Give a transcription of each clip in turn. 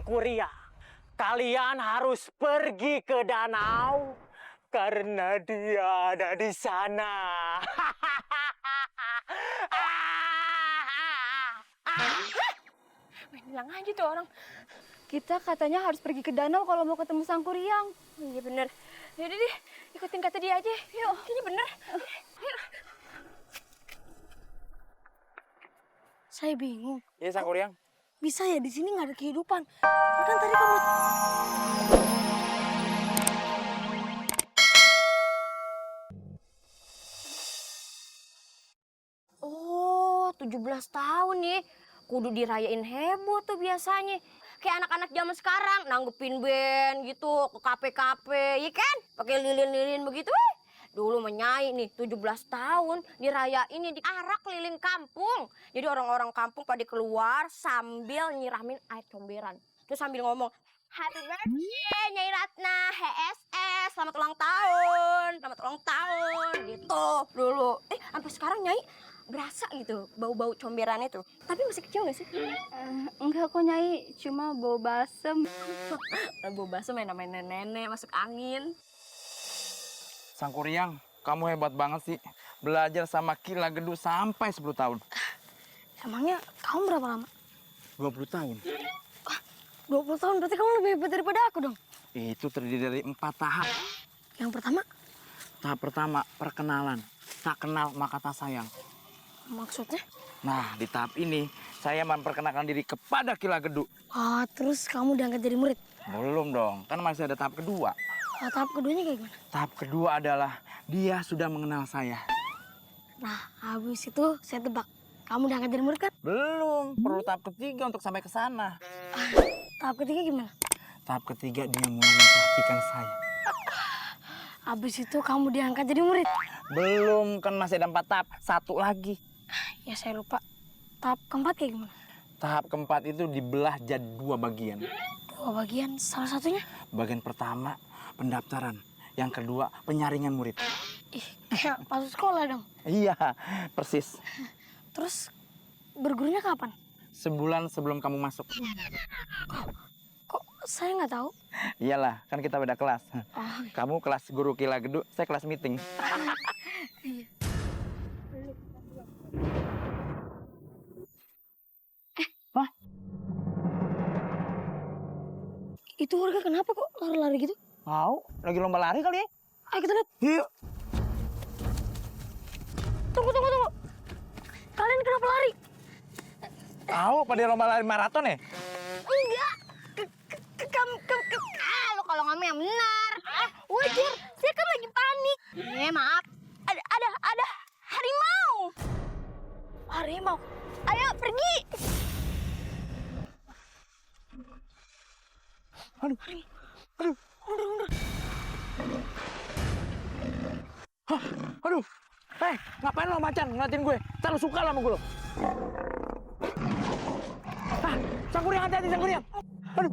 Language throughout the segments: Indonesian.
Sangkuriang, kalian harus pergi ke danau karena dia ada di sana. Main bilang aja tuh orang. Kita katanya harus pergi ke danau kalau mau ketemu Sangkuriang. Iya bener. Yaudah deh, ikutin kata dia aja. Yuk, ini bener. Yuk. Saya bingung. Iya, Sangkuriang. Bisa ya di sini nggak ada kehidupan. Kan tadi kamu... Oh, 17 tahun nih. Kudu dirayain heboh tuh biasanya. Kayak anak-anak zaman sekarang nanggepin band gitu ke kafe-kafe, ya kan? Pakai lilin-lilin begitu. Dulu menyai nih 17 tahun dirayain ini di arak keliling kampung. Jadi orang-orang kampung pada keluar sambil nyiramin air comberan. Terus sambil ngomong, "Happy birthday Nyai Ratna, HSS, selamat ulang tahun, selamat ulang tahun." Gitu dulu. Sampai sekarang Nyai berasa gitu bau-bau comberan itu. Tapi masih kecil nggak sih? Enggak kok Nyai, cuma bau basem. Bau basem yang namanya nenek masuk angin. Sangkuriang, kamu hebat banget sih. Belajar sama Ki Lagedu sampai 10 tahun. Emangnya kamu berapa lama? 20 tahun. 20 tahun, berarti kamu lebih hebat daripada aku dong. Itu terdiri dari 4 tahap. Yang pertama, Tahap pertama, perkenalan. Tak kenal maka tak sayang. maksudnya? Nah, di tahap ini, saya memperkenalkan diri kepada Ki Lagedu. Ah, terus kamu diangkat jadi murid. Belum dong, kan masih ada tahap kedua. Tahap keduanya kayak gimana? Tahap kedua adalah, dia sudah mengenal saya. Nah, habis itu saya tebak. Kamu diangkat jadi murid kan? Belum, perlu tahap ketiga untuk sampai ke sana. Tahap ketiga gimana? Tahap ketiga, dia mulai memperhatikan saya. Habis itu kamu diangkat jadi murid. Belum, kan masih ada 4 tahap. Satu lagi. Ya saya lupa. Tahap keempat kayak gimana? Tahap keempat itu dibelah jadi 2 bagian. 2 bagian, salah satunya? Bagian pertama, pendaftaran. Yang kedua, penyaringan murid. Ih, kayak masuk sekolah dong. Iya, persis. Terus bergurunya kapan? Sebulan sebelum kamu masuk. Kok saya nggak tahu? Iyalah, kan kita beda kelas. Oh, Kamu kelas guru Ki Lagedu, saya kelas meeting. Hah? itu warga kenapa kok lari-lari gitu? Mau? Lagi lomba lari kali ya? Ayo kita lihat. Yuk. Tunggu. Kalian kenapa lari? Tahu pada lomba lari maraton ya? Enggak. Lo kalau ngomong yang benar. Wajar, saya kan lagi panik. Maaf. Ada harimau. Harimau. Ayo pergi. Aduh. Hah, aduh. Ngapain lo macan ngeliatin gue? Ntar lo suka lah sama gue lo. Sangkuriang, hati-hati Sangkuriang. Aduh.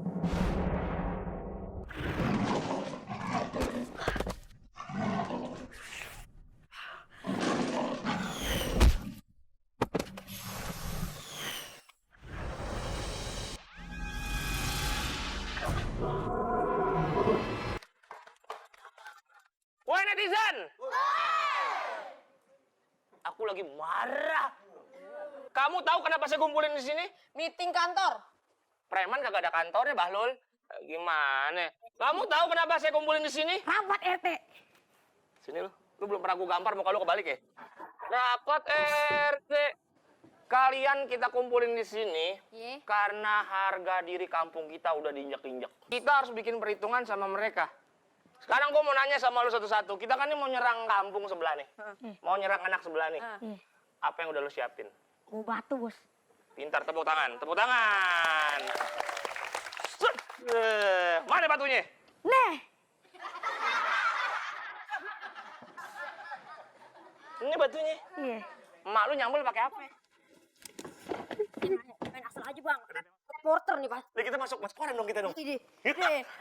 Woi netizen! Aku lagi marah. Kamu tahu kenapa saya kumpulin di sini? Meeting kantor. Preman kagak ada kantornya, Bahlul. Gimana? Kamu tahu kenapa saya kumpulin di sini? Rapat RT. Sini lu belum pernah gua gampar muka lu kebalik ya? Rapat RT. Kalian kita kumpulin di sini karena harga diri kampung kita udah diinjek-injek. Kita harus bikin perhitungan sama mereka. Sekarang gua mau nanya sama lu satu-satu. Kita kan ini mau nyerang kampung sebelah nih. Mau nyerang anak sebelah nih. Apa yang udah lu siapin? Gua batu, Bos. Pintar, tepuk tangan. Tepuk tangan. Mana batunya? Nih. Ini batunya. Iya. Emak lu nyambel pakai apa? Main asal aja bang. Reporter nih pas. Kita masuk koran dong kita dong. Nih,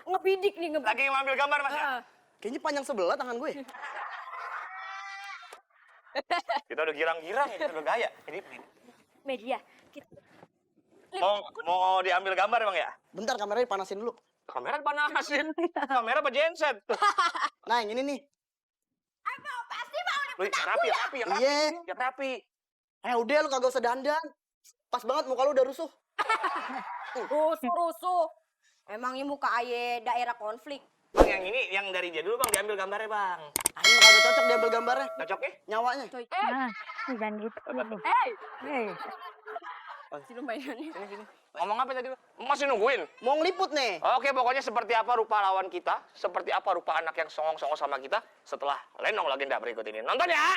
ngebidik nih Lagi ngambil gambar mas ya? Kayaknya panjang sebelah tangan gue. Kita udah girang-girang ya, kita udah gaya. Ini Media. mau diambil gambar bang ya? Bentar, kameranya panasin dulu. Kamera panasin. Kamera apa genset? Nah, yang ini nih. Pasti mau Wih, rapi. Iya. Yang rapi. Udah lu kagak usah dandan. Pas banget muka lu udah rusuh. rusuh. Emangnya muka aye daerah konflik. Bang, yang ini yang dari dia dulu, Bang. Diambil gambarnya, Bang. Ayo kagak cocok diambil gambarnya. Cocok ya? Nyawanya. Nah, jangan gitu. Hei, sini mainannya. Sini. Ngomong apa tadi, Bang? Masih nungguin? Mau ngeliput nih. Oke, pokoknya seperti apa rupa lawan kita, seperti apa rupa anak yang songong-songong sama kita setelah Lenong Legenda berikut ini. Nonton ya!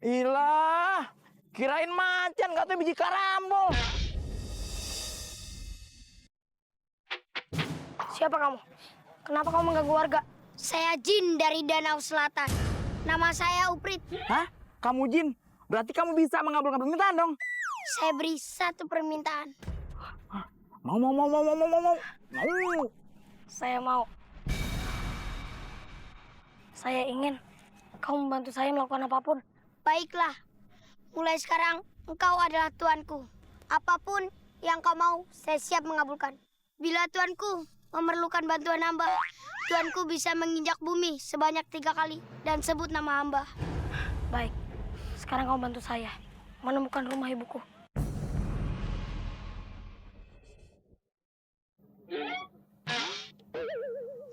Ilah, kirain macan, nggak tahu biji karambol. Siapa kamu? Kenapa kamu mengganggu warga? Saya Jin dari Danau Selatan. Nama saya Uprit. Hah? Kamu jin? Berarti kamu bisa mengabulkan permintaan dong. Saya beri satu permintaan. Mau. Saya mau. Saya ingin kamu membantu saya melakukan apapun. Baiklah. Mulai sekarang engkau adalah tuanku. Apapun yang kau mau, saya siap mengabulkan. Bila tuanku memerlukan bantuan hamba, tuanku bisa menginjak bumi sebanyak 3 kali dan sebut nama hamba. Baik. Sekarang kau bantu saya menemukan rumah ibuku.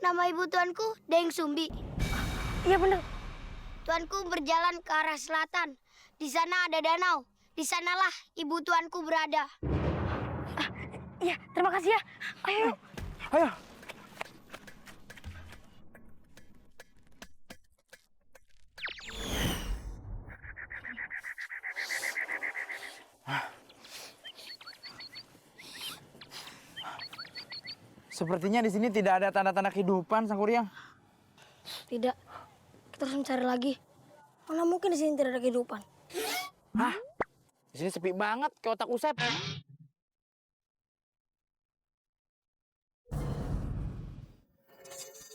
Nama ibu tuanku Deng Sumbi. Iya benar. Tuanku berjalan ke arah selatan. Di sana ada danau. Di sanalah ibu tuanku berada. Iya, terima kasih ya. Ayo. Ayo. Sepertinya di sini tidak ada tanda-tanda kehidupan, Sang Kuryang. Tidak. Kita harus mencari lagi. Mana mungkin di sini tidak ada kehidupan. Hah? Di sini sepi banget, kayak otak Usep.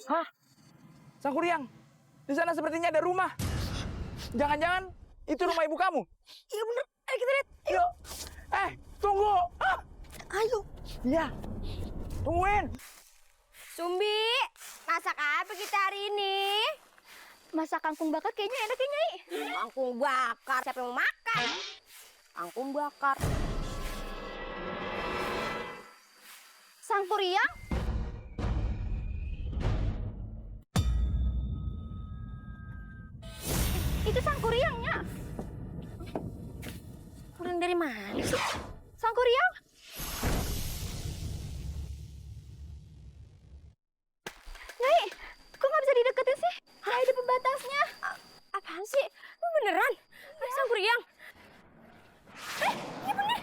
Hah? Sang Kuryang, di sana sepertinya ada rumah. Jangan-jangan itu rumah ibu kamu? Iya benar. Ayo kita lihat. Yuk. Tunggu. Ah. Ayo. Iya. Tungguin. Sumbi, masak apa kita hari ini? Masak kangkung bakar kayaknya enak ya, Nyai. Kangkung bakar, siapa yang mau makan? Kangkung bakar. Sang Kuryang? Itu Sang Kuryangnya. Kuryang dari mana sih? Sang Kuryang? Nyai, kok nggak bisa dideketin sih? Nyai ada pembatasnya. Apaan sih? Lu beneran? Sang Kuryang? Iya bener.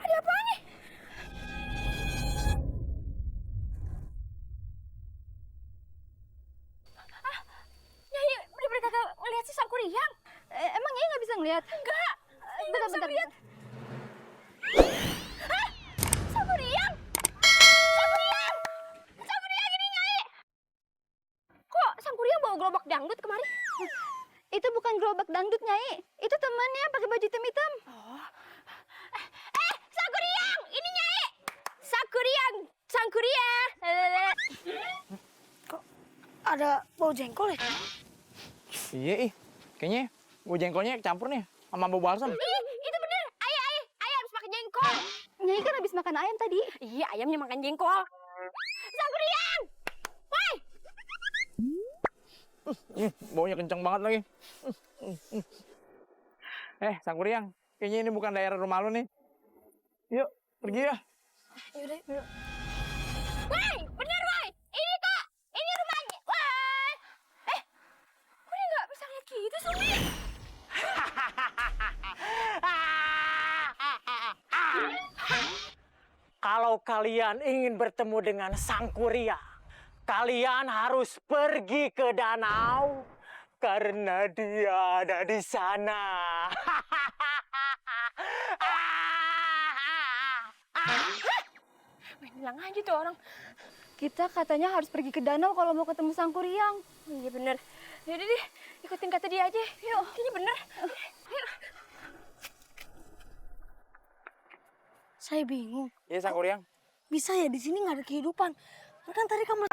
Ada apaan nih? Nyai, bener-bener kagak ngeliat si Sang Kuryang. Emang Nyai nggak bisa ngeliat? Enggak. Bentar. Hah? Sang Kuryang? Sang Kuryang ini, Nyai! Kok Sang Kuryang bawa gerobak dangdut kemari? Itu bukan gerobak dangdut, Nyai. Itu temannya pakai baju hitam-hitam. Sang Kuryang! Ini Nyai! Sang Kuryang! Sang Kuryang! Kok ada bau jengkol ya? Iya, kayaknya bau jengkolnya campur nih sama bau balsam. Itu bener! Ayah habis makan jengkol! Nyai kan habis makan ayam tadi. Iya, ayamnya makan jengkol. Sang Kuryang! Woi! Baunya kenceng banget lagi. Sang Kuryang, kayaknya ini bukan daerah rumah lu nih. Yuk, pergi ya. Yaudah. Woi! Bener, woi! Ini kok! Ini rumahnya! Woi! Kok dia nggak bisa ngeliat gitu, Sumi? Kalau kalian ingin bertemu dengan Sang Kuryang, kalian harus pergi ke danau karena dia ada di sana. Main bilang aja tuh orang. Kita katanya harus pergi ke danau kalau mau ketemu Sang Kuryang. Iya bener. Yaudah deh, ikutin kata dia aja. Yuk, kayaknya bener. Yuk. Saya bingung. Iya, Sangkuriang. Bisa ya di sini nggak ada kehidupan. Kan tadi kamu